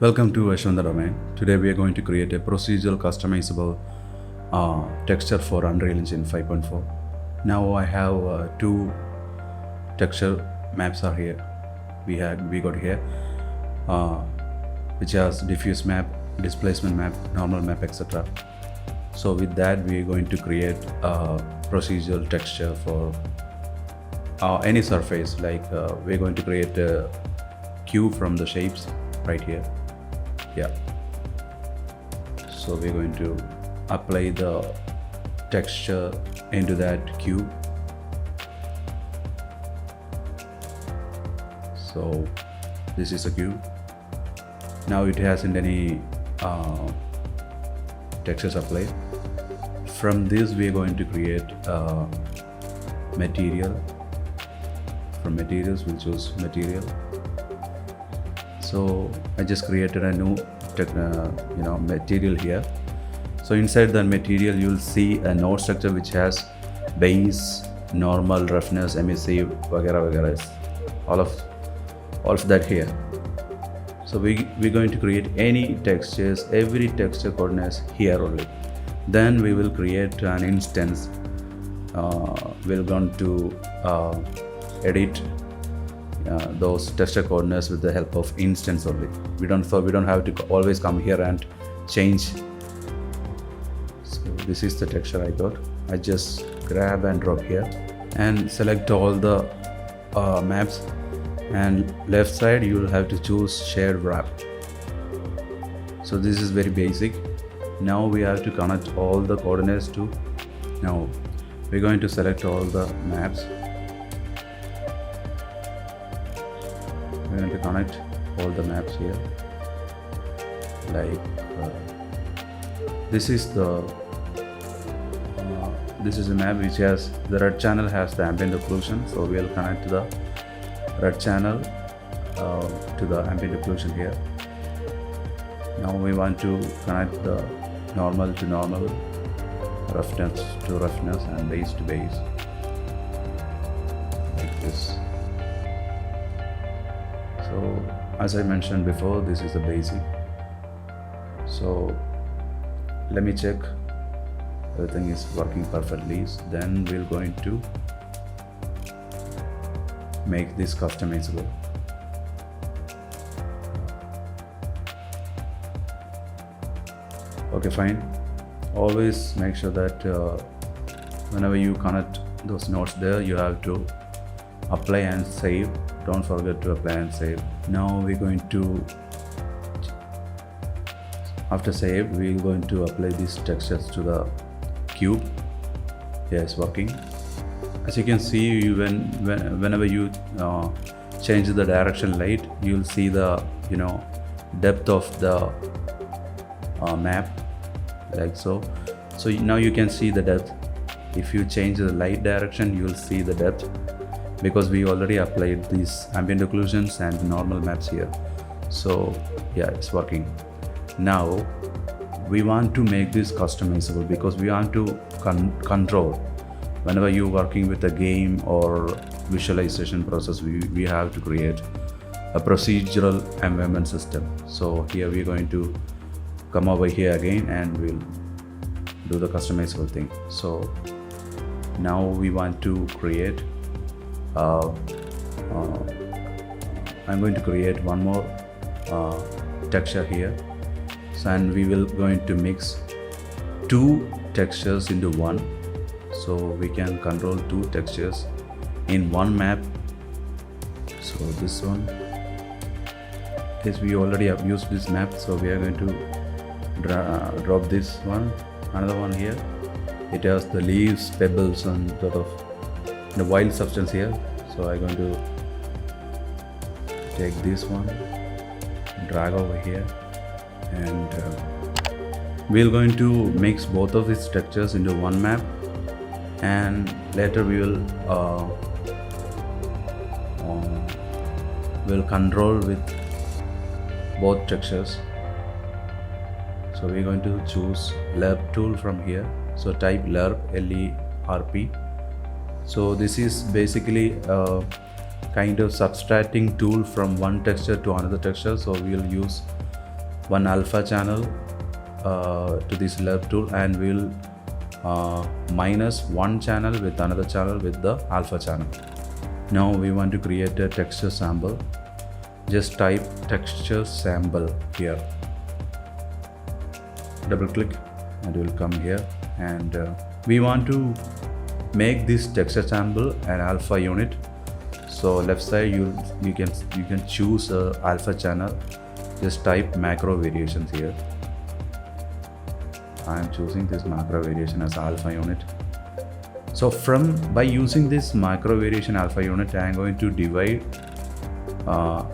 Welcome to Ashwanda Domain. Today we are going to create a procedural customizable texture for Unreal Engine 5.4. Now I have two texture maps are here. We got here, which has diffuse map, displacement map, normal map, etc. So with that we are going to create a procedural texture for any surface. Like we're going to create a cube from the shapes right here. Yeah, so we're going to apply the texture into that cube. So this is a cube. Now it hasn't any textures applied. From this we are going to create material. From materials we'll choose material. So I just created a new material here. So inside the material you'll see a node structure which has base, normal, roughness, emissive, वगैरह all of that here. So we're going to create any textures, every texture coordinates here only. Then we will create an instance. We're going to edit those texture coordinates with the help of instance only. We don't have to always come here and change. So this is the texture I got. I just grab and drop here and select all the maps, and left side you will have to choose shared wrap. So this is very basic. Now we have to connect all the coordinates to. Now we're going to select all the maps. We're going to connect all the maps here. Like this is a map which has the red channel has the ambient occlusion. So we'll connect the red channel to the ambient occlusion here. Now we want to connect the normal to normal, roughness to roughness, and base to base, like this. So as I mentioned before, this is the basic. So let me check everything is working perfectly. Then we're going to make this customizable. Okay, fine. Always make sure that whenever you connect those nodes there, you have to apply and save. Don't forget to apply and save. Now we're going to, after save, we're going to apply these textures to the cube. Yeah, it's working. As you can see, whenever you change the direction light, you'll see the depth of the map, like so. So now you can see the depth. If you change the light direction, you'll see the depth, because we already applied these ambient occlusions and normal maps here. So yeah, it's working. Now we want to make this customizable, because we want to control whenever you're working with a game or visualization process. We have to create a procedural environment system. So here we're going to come over here again and we'll do the customizable thing. So now we want to create I'm going to create one more texture here. So, and we will going to mix two textures into one. So we can control two textures in one map. So this one is, we already have used this map, so we are going to drop this one. Another one here, it has the leaves, pebbles, and sort of the wild substance here. So I'm going to take this one, drag over here, and we're going to mix both of these textures into one map, and later we will control with both textures. So we're going to choose lerp tool from here. So type lerp, L-E-R-P. So this is basically kind of subtracting tool from one texture to another texture. So we'll use one alpha channel to this left tool, and we'll minus one channel with another channel with the alpha channel. Now we want to create a texture sample. Just type texture sample here, double click, and it will come here. And we want to make this texture sample an alpha unit. So left side you can choose a alpha channel. Just type macro variations here. I am choosing this macro variation as alpha unit. So by using this macro variation alpha unit, I am going to divide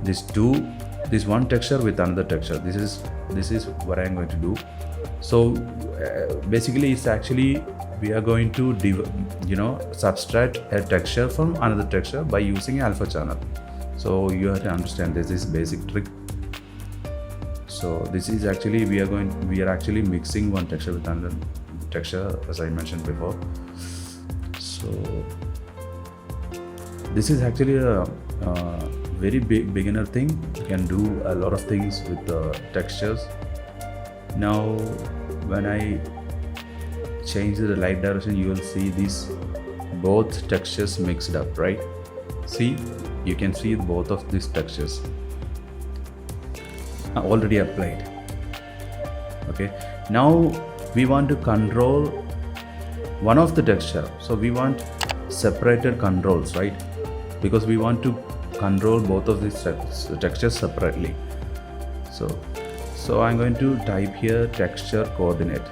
this one texture with another texture. This is what I am going to do. So basically it's actually we are going to subtract a texture from another texture by using alpha channel. So you have to understand this is basic trick. So this is actually we are actually mixing one texture with another texture, as I mentioned before. So this is actually a very big beginner thing. You can do a lot of things with the textures. Now when I change the light direction, you will see these both textures mixed up, right? See, you can see both of these textures already applied. Okay, now we want to control one of the texture. So we want separated controls, right? Because we want to control both of these textures separately. So I'm going to type here texture coordinate.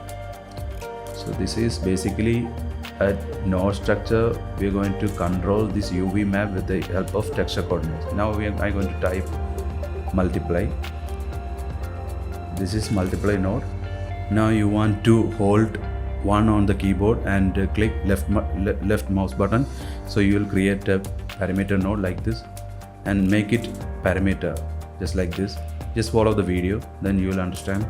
So this is basically a node structure. We're going to control this UV map with the help of texture coordinates. Now I'm going to type multiply. This is multiply node. Now you want to hold one on the keyboard and click left mouse button. So you will create a parameter node like this and make it parameter just like this. Just follow the video, then you will understand.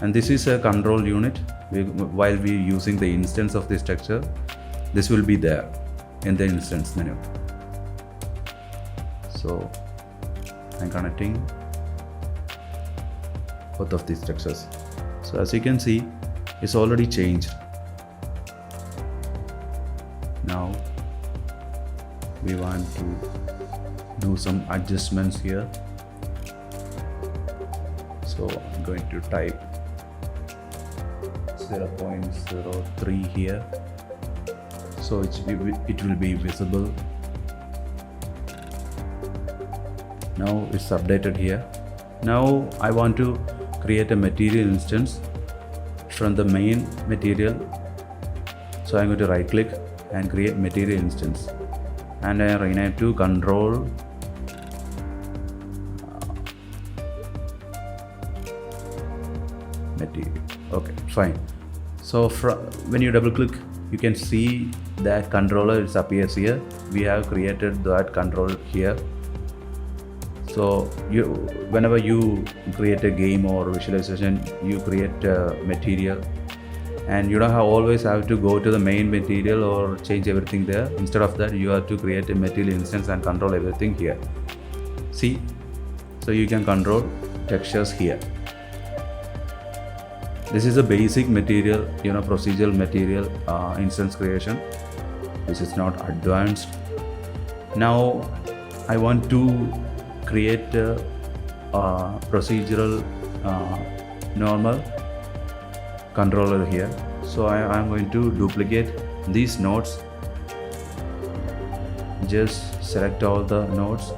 And this is a control unit. While we using the instance of this texture, this will be there in the instance menu. So I'm connecting both of these textures. So as you can see, it's already changed. Now we want to do some adjustments here. So I'm going to type 0.03 here, so it will be visible. Now it's updated here. Now I want to create a material instance from the main material. So I'm going to right click and create material instance, and I rename to control material. Okay, fine. So when you double click, you can see that controller appears here. We have created that control here. So whenever you create a game or visualization, you create a material, and you don't always have to go to the main material or change everything there. Instead of that, you have to create a material instance and control everything here. See, so you can control textures here. This is a basic material, procedural material instance creation. This is not advanced. Now I want to create a procedural normal controller here. So I'm going to duplicate these nodes. Just select all the nodes,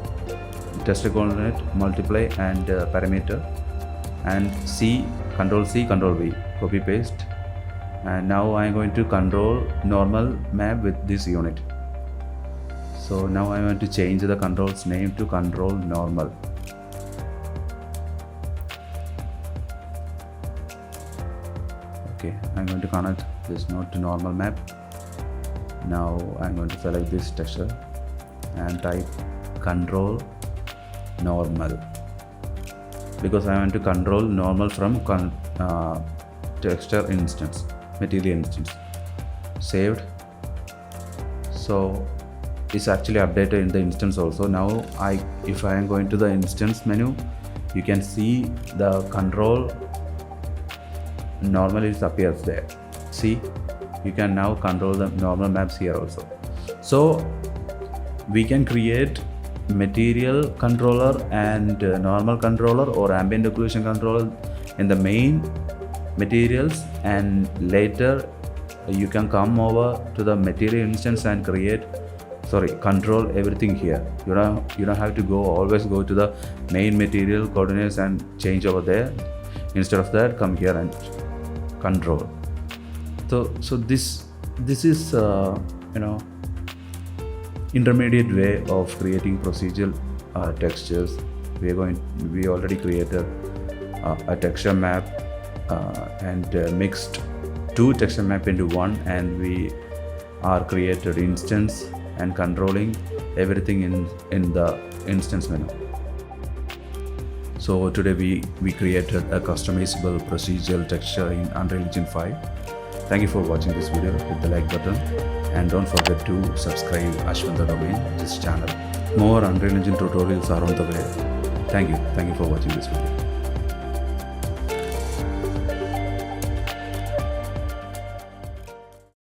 texture coordinate, multiply, and parameter, and Control C, Control V, copy paste. And now I'm going to control normal map with this unit. So now I want to change the control's name to control normal. Okay, I'm going to connect this node to normal map. Now I'm going to select this texture and type control normal, because I want to control normal from texture instance, material instance. Saved. So it's actually updated in the instance also. Now if I am going to the instance menu, you can see the control normally it appears there. See, you can now control the normal maps here also. So we can create material controller and normal controller or ambient occlusion controller in the main materials, and later you can come over to the material instance and control everything here. You don't have to always go to the main material coordinates and change over there. Instead of that, come here and control. So this is intermediate way of creating procedural textures. We already created a texture map and mixed two texture map into one, and we are created instance and controlling everything in the instance menu. So today we created a customizable procedural texture in Unreal Engine 5. Thank you for watching this video. Hit the like button and don't forget to subscribe Ashwanta Domain, this channel. More Unreal Engine tutorials are on the way. Thank you for watching this video.